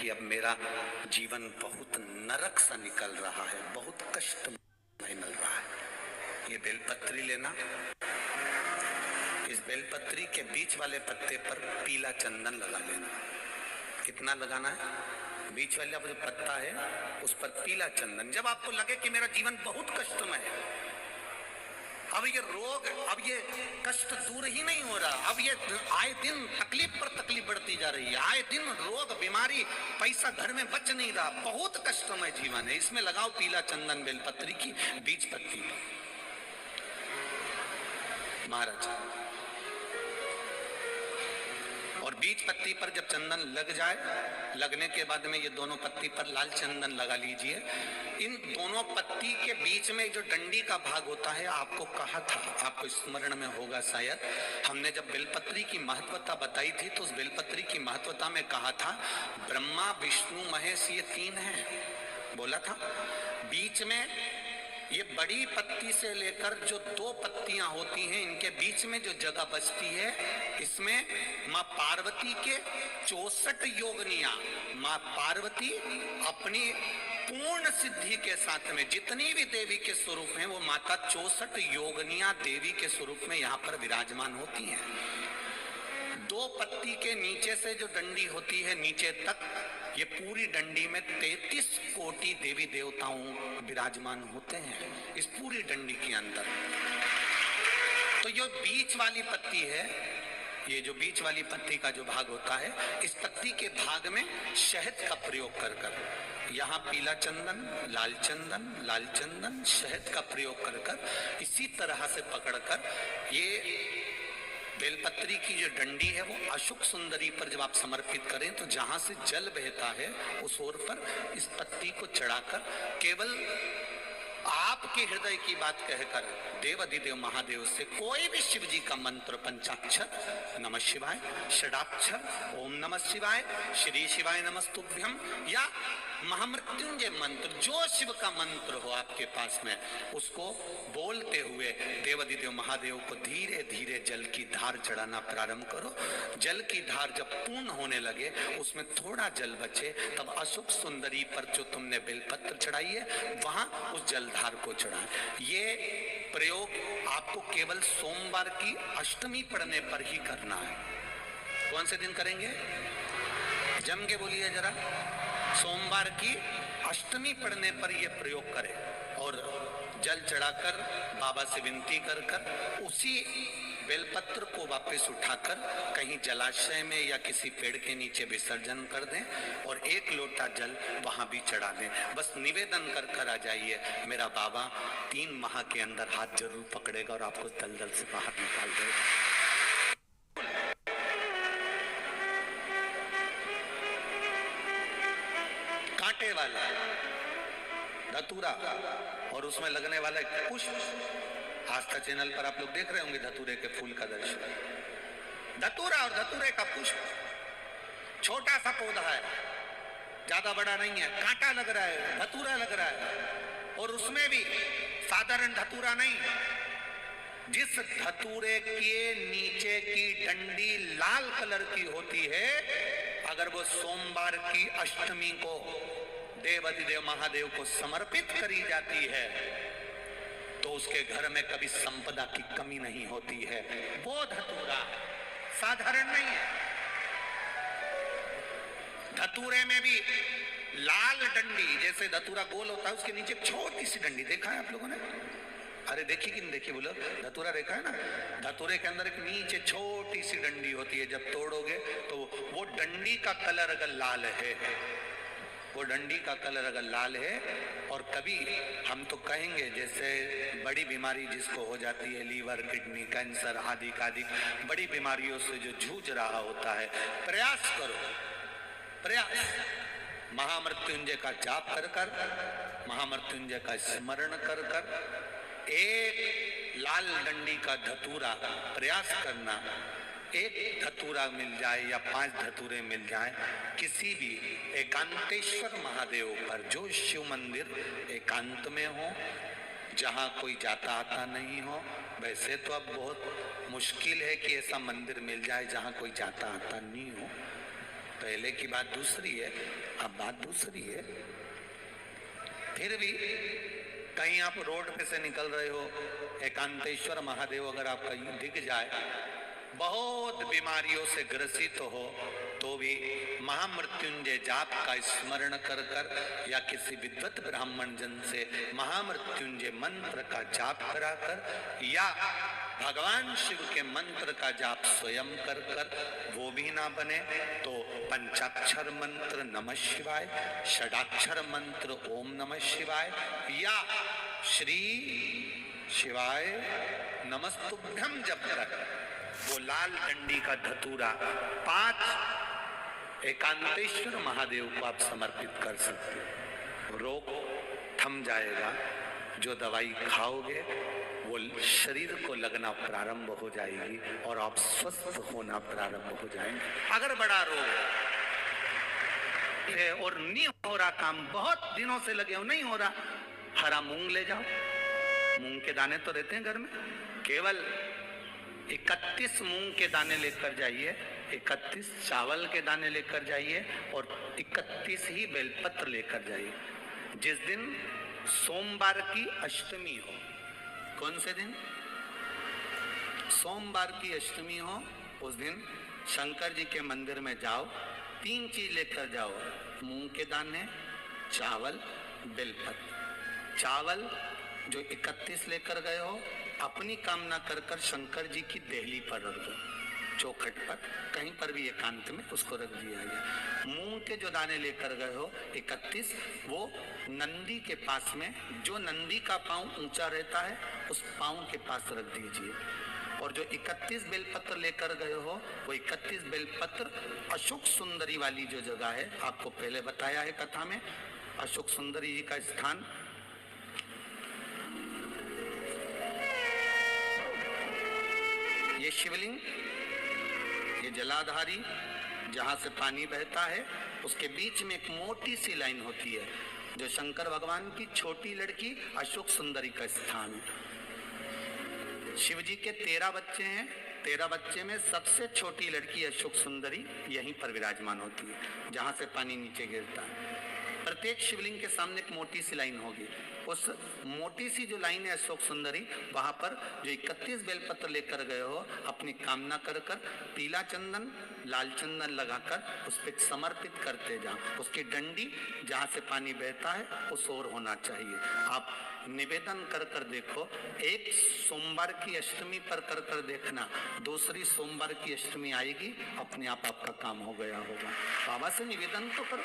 कि अब मेरा जीवन बहुत नरक सा निकल रहा है, बहुत कष्ट मिल रहा है। ये बेलपत्री लेना, इस बेलपत्री के बीच वाले पत्ते पर पीला चंदन लगा लेना। कितना लगाना है? बीच वाला जो पत्ता है उस पर पीला चंदन। जब आपको लगे कि मेरा जीवन बहुत कष्टमय है, अब ये रोग, अब ये कष्ट दूर ही नहीं हो रहा, अब ये आए दिन तकलीफ पर तकलीफ बढ़ती जा रही है, आए दिन रोग बीमारी, पैसा घर में बच नहीं रहा, बहुत कष्टमय जीवन है, इसमें लगाओ पीला चंदन बेलपत्री की बीज पत्ती पर। महाराज, और बीज पत्ती पर जब चंदन लग जाए, लगने के बाद में ये दोनों पत्ती पर लाल चंदन लगा लीजिए। इन दोनों पत्ती के बीच में जो डंडी का भाग होता है, आपको कहा था, आपको स्मरण में होगा शायद, हमने जब बेलपत्री की महत्वता बताई थी तो उस बेलपत्री की महत्वता में कहा था ब्रह्मा विष्णु महेश ये तीन हैं, बोला था। बीच में ये बड़ी पत्ती से लेकर जो दो पत्तियां होती हैं, इनके बीच में जो जगह बचती है, इसमें माँ पार्वती के 64 योगनियां, माँ पार्वती अपनी पूर्ण सिद्धि के साथ में जितनी भी देवी के स्वरूप हैं, वो माता 64 योगनियां देवी के स्वरूप में यहाँ पर विराजमान होती हैं। दो पत्ती के नीचे से जो डंडी होती है नीचे तक, ये पूरी डंडी में 33 कोटि देवी देवताओं विराजमान होते हैं इस पूरी डंडी के अंदर। तो ये बीच वाली पत्ती है, ये जो बीच वाली पत्ती का जो भाग होता है, इस पत्ती के भाग में शहद का प्रयोग कर कर, यहाँ पीला चंदन, लाल चंदन, लाल चंदन, शहद का प्रयोग कर कर इसी तरह से पकड़कर ये बेलपत्री की जो डंडी है वो अशुक सुंदरी पर जब आप समर्पित करें तो जहां से जल बहता है उस ओर पर इस पत्ती को चढ़ाकर केवल आपके हृदय की बात कहकर देवाधिदेव महादेव से कोई भी शिव जी का मंत्र, पंचाक्षर नमः शिवाय, षडाक्षर ओम नमः शिवाय, श्री शिवाय नमस्तुभ्यम, या महामृत्युंजय मंत्र, जो शिव का मंत्र हो आपके पास में, उसको बोलते हुए देवाधिदेव महादेव को धीरे धीरे जल की धार चढ़ाना प्रारंभ करो। जल की धार जब पूर्ण होने लगे, उसमें थोड़ा जल बचे, तब अशुभ सुंदरी पर जो तुमने बेलपत्र चढ़ाई है वहां उस जलधार को चढ़ा। ये प्रयोग आपको केवल सोमवार की अष्टमी पढ़ने पर ही करना है। कौन से दिन करेंगे? जम के बोलिए जरा। सोमवार की अष्टमी पढ़ने पर यह प्रयोग करें और जल चढ़ाकर बाबा से विनती कर कर उसी बेलपत्र को वापस उठाकर कहीं जलाशय में या किसी पेड़ के नीचे विसर्जन कर दें और एक लोटा जल वहां भी चढ़ा दें। बस निवेदन कर कर आ जाइए, मेरा बाबा 3 माह के अंदर हाथ जरूर पकड़ेगा और आपको दलदल से बाहर निकाल देगा। कांटे वाला धतूरा और उसमें लगने वाला एक पुष्प, आस्था चैनल पर आप लोग देख रहे होंगे धतूरे के फूल का दर्शन। धतूरा और धतूरे का पुष्प, छोटा सा पौधा है, ज्यादा बड़ा नहीं है, कांटा लग रहा है, धतूरा लग रहा है, और उसमें भी साधारण धतूरा नहीं, जिस धतूरे के नीचे की डंडी लाल कलर की होती है, अगर वो सोमवार की अष्टमी को देवाधिदेव महादेव को समर्पित करी जाती है तो उसके घर में कभी संपदा की कमी नहीं होती है। वो धतूरा साधारण नहीं है। धतूरे में भी लाल डंडी, जैसे धतूरा गोल होता है उसके नीचे छोटी सी डंडी, देखा है आप लोगों ने? अरे देखी कि नहीं देखी बोलो? धतूरा देखा है ना? धतूरे के अंदर एक नीचे छोटी सी डंडी होती है, जब तोड़ोगे तो वो डंडी का कलर अगर लाल है, वो डंडी का कलर अगर लाल है, और कभी हम तो कहेंगे जैसे बड़ी बीमारी जिसको हो जाती है, लीवर, किडनी, कैंसर आदि आदि बड़ी बीमारियों से जो जूझ रहा होता है, प्रयास करो, प्रयास महामृत्युंजय का जाप कर कर, महामृत्युंजय का स्मरण कर कर, एक लाल डंडी का धतूरा प्रयास करना। एक धतूरा मिल जाए या 5 धतूरे मिल जाए, किसी भी एकांतेश्वर महादेव पर, जो शिव मंदिर एकांत में हो, जहाँ कोई जाता आता नहीं हो। वैसे तो अब बहुत मुश्किल है कि ऐसा मंदिर मिल जाए जहाँ कोई जाता आता नहीं हो, पहले की बात दूसरी है, अब बात दूसरी है। फिर भी कहीं आप रोड पे से निकल रहे हो, एकांतेश्वर महादेव अगर आपका दिख जाए, बहुत बीमारियों से ग्रसित हो, तो भी महामृत्युंजय जाप का स्मरण कर कर या किसी विद्वत ब्राह्मण जन से महामृत्युंजय मंत्र का जाप कराकर या भगवान शिव के मंत्र का जाप स्वयं कर कर वो भी ना बने तो पंचाक्षर मंत्र नमः शिवाय, षडाक्षर मंत्र ओम नमः शिवाय या श्री शिवाय नमस्तुभ्यम जप कर वो लाल डंडी का धतूरा 5 एकांतेश्वर महादेव को आप समर्पित कर सकते हो। रोग थम जाएगा, जो दवाई खाओगे वो शरीर को लगना प्रारंभ हो जाएगी और आप स्वस्थ होना प्रारंभ हो जाएंगे। अगर बड़ा रोग है और नहीं हो रहा काम, बहुत दिनों से लगे हो, नहीं हो रहा, हरा मूंग ले जाओ, मूंग के दाने तो रहते हैं घर में, केवल 31 मूंग के दाने लेकर जाइए, 31 चावल के दाने लेकर जाइए और 31 ही बेलपत्र लेकर जाइए। जिस दिन सोमवार की अष्टमी हो, कौन से दिन? सोमवार की अष्टमी हो, उस दिन शंकर जी के मंदिर में जाओ, 3 चीज लेकर जाओ, मूंग के दाने, चावल, बेलपत्र। चावल जो 31 लेकर गए हो, अपनी कामना कर कर शंकर जी की देहली पर रख दो, चौखट पर, कहीं पर भी एकांत में उसको रख दिया गया। मूंग के जो दाने लेकर गए हो 31, वो नंदी के पास में, जो नंदी का पांव ऊंचा रहता है उस पांव के पास रख दीजिए। और जो 31 बेलपत्र लेकर गए हो, वो 31 बेलपत्र अशोक सुंदरी वाली जो जगह है, आपको पहले बताया है कथा में, अशोक सुंदरी जी का स्थान ये शिवलिंग, ये जलाधारी जहां से पानी बहता है, उसके बीच में एक मोटी सी लाइन होती है, जो शंकर भगवान की छोटी लड़की अशोक सुंदरी का स्थान है। शिव जी के 13 बच्चे हैं, 13 बच्चे में सबसे छोटी लड़की अशोक सुंदरी यहीं पर विराजमान होती है, जहां से पानी नीचे गिरता है। प्रत्येक शिवलिंग के सामने एक मोटी सी लाइन होगी, उस मोटी सी जो लाइन है अशोक सुंदरी, वहां पर जो 31 बेलपत्र लेकर गए हो, अपनी कामना कर कर पीला चंदन, लाल चंदन लगाकर उस पर समर्पित करते जाओ। उसकी डंडी जहां से पानी बहता है उस ओर होना चाहिए। आप निवेदन कर कर देखो, एक सोमवार की अष्टमी पर कर कर देखना, दूसरी सोमवार की अष्टमी आएगी, अपने आप आपका काम हो गया होगा। बाबा से निवेदन तो करो।